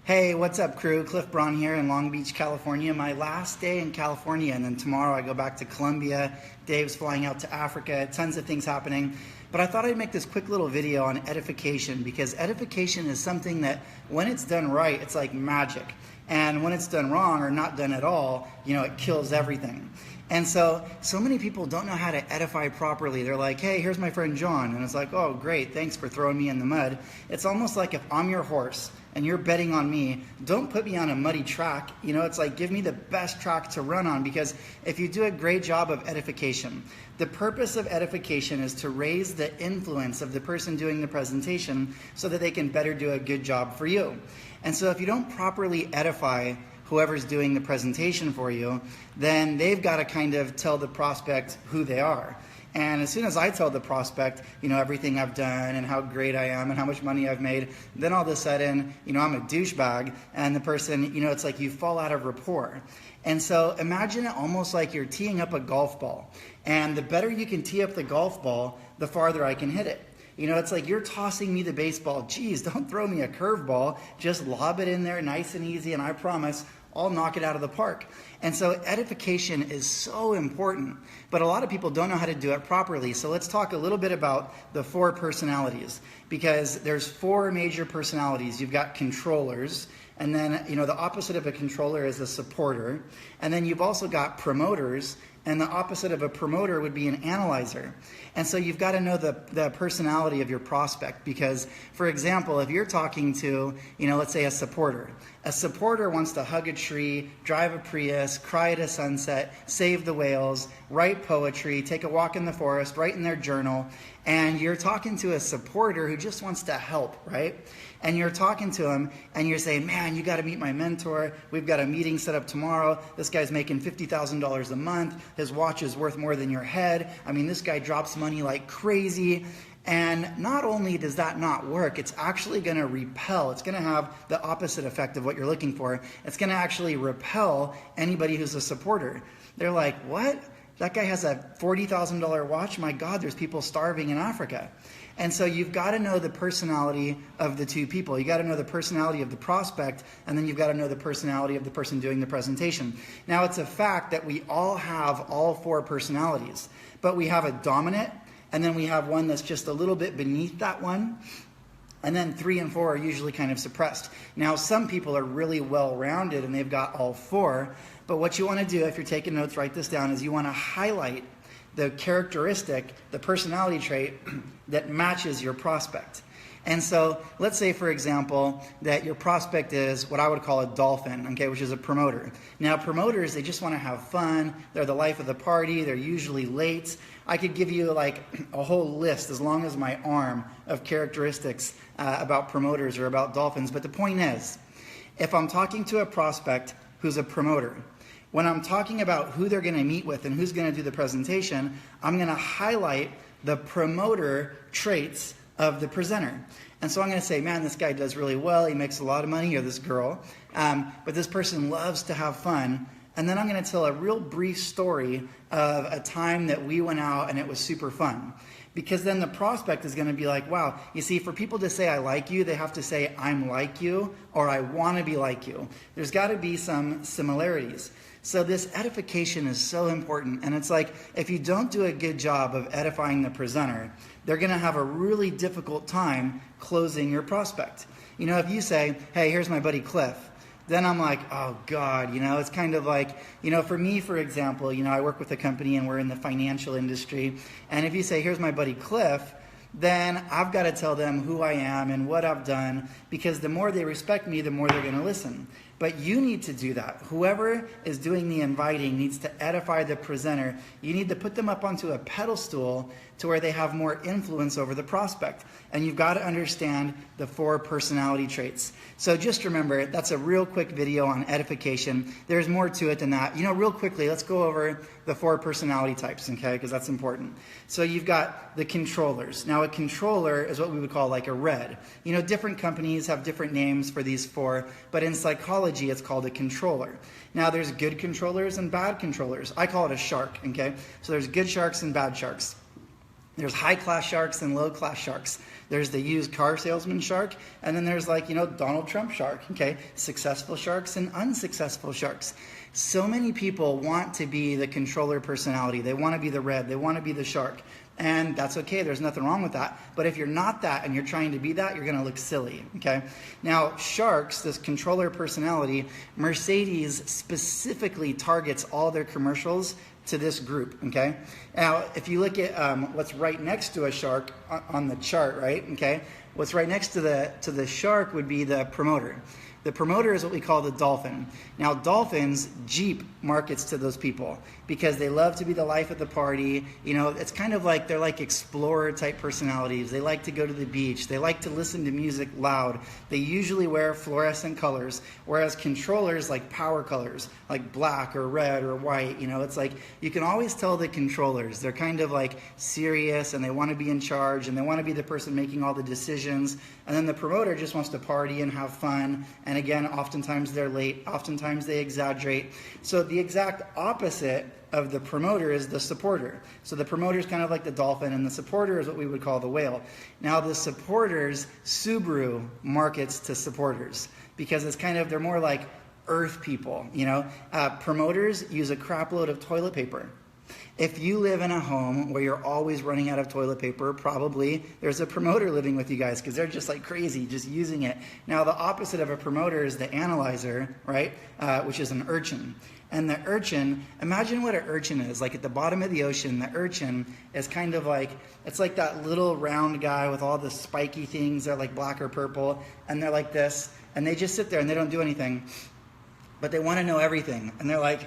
Hey, what's up, crew? Cliff Braun here in Long Beach, California. My last day in California, and then tomorrow I go back to Colombia. Dave's flying out to Africa. Tons of things happening. But I thought I'd make this quick little video on edification, because edification is something that, when it's done right, it's like magic. And when it's done wrong or not done at all, it kills everything. And so many people don't know how to edify properly. They're like, hey, here's my friend John. And it's like, oh, great, thanks for throwing me in the mud. It's almost like if I'm your horse and you're betting on me, don't put me on a muddy track. It's like, give me the best track to run on, because if you do a great job of edification, the purpose of edification is to raise the influence of the person doing the presentation so that they can better do a good job for you. And so if you don't properly edify whoever's doing the presentation for you, then they've got to kind of tell the prospect who they are. And as soon as I tell the prospect, everything I've done and how great I am and how much money I've made, then all of a sudden, I'm a douchebag, and the person, it's like you fall out of rapport. And so imagine it almost like you're teeing up a golf ball. And the better you can tee up the golf ball, the farther I can hit it. It's like you're tossing me the baseball. Geez, don't throw me a curveball. Just lob it in there nice and easy, and I promise I'll knock it out of the park. And so edification is so important, but a lot of people don't know how to do it properly. So let's talk a little bit about the 4 personalities, because there's 4 major personalities. You've got controllers, and then the opposite of a controller is a supporter, and then you've also got promoters, and the opposite of a promoter would be an analyzer. And so you've got to know the personality of your prospect, because, for example, if you're talking to, let's say a supporter wants to hug a tree, drive a Prius, cry at a sunset, save the whales, write poetry, take a walk in the forest, write in their journal, and you're talking to a supporter who just wants to help, right? And you're talking to him and you're saying, man, you got to meet my mentor. We've got a meeting set up tomorrow. This guy's making $50,000 a month. His watch is worth more than your head. I mean, this guy drops money like crazy. And not only does that not work, it's actually going to repel. It's going to have the opposite effect of what you're looking for. It's going to actually repel anybody who's a supporter. They're like, what? That guy has a $40,000 watch? My God, there's people starving in Africa. And so you've got to know the personality of the 2 people. You got to know the personality of the prospect, and then you've got to know the personality of the person doing the presentation. Now, it's a fact that we all have all 4 personalities, but we have a dominant, and then we have one that's just a little bit beneath that one. And then 3 and 4 are usually kind of suppressed. Now, some people are really well-rounded and they've got all 4. But what you want to do, if you're taking notes, write this down, is you want to highlight the characteristic, the personality trait that matches your prospect. And so let's say, for example, that your prospect is what I would call a dolphin, okay, which is a promoter. Now, promoters, they just want to have fun. They're the life of the party. They're usually late. I could give you like a whole list, as long as my arm, of characteristics about promoters or about dolphins. But the point is, if I'm talking to a prospect who's a promoter, when I'm talking about who they're going to meet with and who's going to do the presentation, I'm going to highlight the promoter traits of the presenter. And so I'm going to say, man, this guy does really well. He makes a lot of money, or this girl. But this person loves to have fun. And then I'm going to tell a real brief story of a time that we went out and it was super fun. Because then the prospect is going to be like, wow, you see, for people to say I like you, they have to say I'm like you, or I want to be like you. There's got to be some similarities. So this edification is so important. And it's like, if you don't do a good job of edifying the presenter, they're going to have a really difficult time closing your prospect. If you say, hey, here's my buddy Cliff, then I'm like, oh God, it's kind of like, for me, for example, I work with a company and we're in the financial industry. And if you say, here's my buddy Cliff, then I've got to tell them who I am and what I've done, because the more they respect me, the more they're going to listen. But you need to do that. Whoever is doing the inviting needs to edify the presenter. You need to put them up onto a pedestal to where they have more influence over the prospect. And you've got to understand the 4 personality traits. So just remember, that's a real quick video on edification. There's more to it than that. Real quickly, let's go over the 4 personality types, okay, because that's important. So you've got the controllers. Now, a controller is what we would call like a red. Different companies have different names for these 4, but in psychology, it's called a controller. Now, there's good controllers and bad controllers. I call it a shark, okay? So there's good sharks and bad sharks. There's high-class sharks and low-class sharks. There's the used car salesman shark, and then there's like, Donald Trump shark, okay? Successful sharks and unsuccessful sharks. So many people want to be the controller personality. They want to be the red. They want to be the shark. And that's okay. There's nothing wrong with that. But if you're not that and you're trying to be that, you're going to look silly, okay? Now, sharks, this controller personality, Mercedes specifically targets all their commercials to this group, okay? Now, if you look at what's right next to a shark on the chart, right, okay? What's right next to the shark would be the promoter. The promoter is what we call the dolphin. Now, dolphins, Jeep markets to those people because they love to be the life of the party. It's kind of like they're like explorer type personalities. They like to go to the beach. They like to listen to music loud. They usually wear fluorescent colors, whereas controllers like power colors, like black or red or white. It's like you can always tell the controllers. They're kind of like serious and they want to be in charge and they want to be the person making all the decisions. And then the promoter just wants to party and have fun. And again, oftentimes they're late, oftentimes they exaggerate. So the exact opposite of the promoter is the supporter. So the promoter is kind of like the dolphin, and the supporter is what we would call the whale. Now the supporters, Subaru markets to supporters because it's kind of, they're more like earth people, Promoters use a crap load of toilet paper. If you live in a home where you're always running out of toilet paper, probably there's a promoter living with you guys because they're just like crazy, just using it. Now, the opposite of a promoter is the analyzer, right, which is an urchin. And the urchin, imagine what an urchin is. Like at the bottom of the ocean, the urchin is kind of like, it's like that little round guy with all the spiky things. They're like black or purple, and they're like this. And they just sit there and they don't do anything. But they want to know everything. And they're like,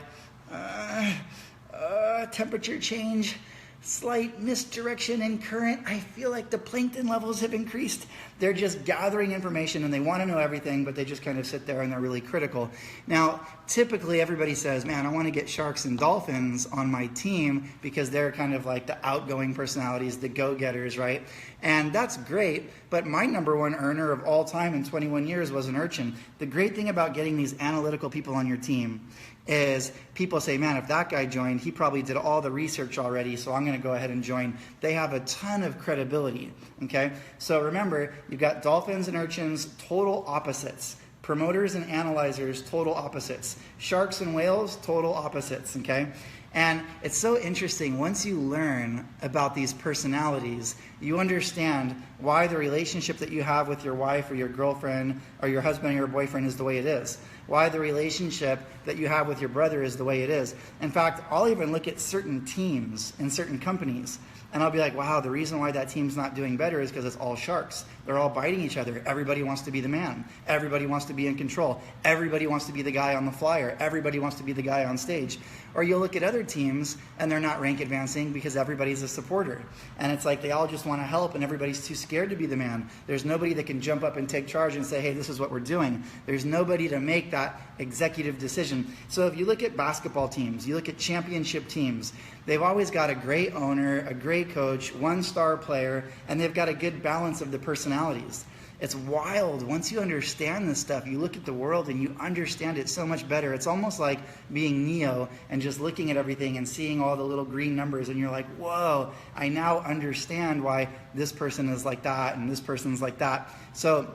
temperature change, slight misdirection in current. I feel like the plankton levels have increased. They're just gathering information and they want to know everything, but they just kind of sit there and they're really critical. Now, typically everybody says, man, I want to get sharks and dolphins on my team because they're kind of like the outgoing personalities, the go-getters, right? And that's great, but my number one earner of all time in 21 years was an urchin. The great thing about getting these analytical people on your team is people say, man, if that guy joined, he probably did all the research already, so I'm going to go ahead and join. They have a ton of credibility, okay? So remember, you've got dolphins and urchins, total opposites. Promoters and analyzers, total opposites. Sharks and whales, total opposites, okay? And it's so interesting, once you learn about these personalities, you understand why the relationship that you have with your wife or your girlfriend or your husband or your boyfriend is the way it is. Why the relationship that you have with your brother is the way it is. In fact, I'll even look at certain teams in certain companies, and I'll be like, wow, the reason why that team's not doing better is because it's all sharks. They're all biting each other. Everybody wants to be the man. Everybody wants to be in control. Everybody wants to be the guy on the flyer. Everybody wants to be the guy on stage. Or you'll look at other teams, and they're not rank advancing because everybody's a supporter. And it's like they all just want to help, and everybody's too scared to be the man. There's nobody that can jump up and take charge and say, hey, this is what we're doing. There's nobody to make that executive decision. So if you look at basketball teams, you look at championship teams, they've always got a great owner, a great coach, one star player, and they've got a good balance of the personalities. It's wild. Once you understand this stuff, you look at the world and you understand it so much better. It's almost like being Neo and just looking at everything and seeing all the little green numbers, and you're like, whoa, I now understand why this person is like that and this person's like that. So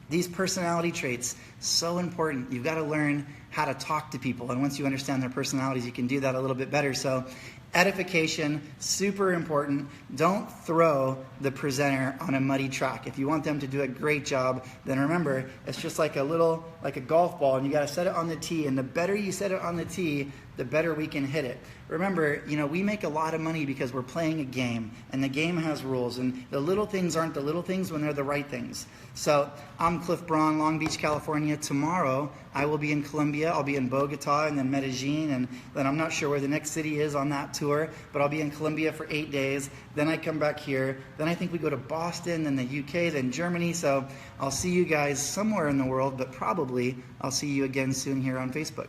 these personality traits, so important. You've got to learn how to talk to people, and once you understand their personalities, you can do that a little bit better. So edification, super important. Don't throw the presenter on a muddy track. If you want them to do a great job, then remember, it's just like a golf ball, and you got to set it on the tee, and the better you set it on the tee, the better we can hit it. Remember, we make a lot of money because we're playing a game, and the game has rules, and the little things aren't the little things when they're the right things. So I'm Cliff Braun, Long Beach, California. Tomorrow, I will be in Colombia. I'll be in Bogota and then Medellin, and then I'm not sure where the next city is on that tour, but I'll be in Colombia for 8 days. Then I come back here. Then I think we go to Boston, then the UK, then Germany. So I'll see you guys somewhere in the world, but probably I'll see you again soon here on Facebook.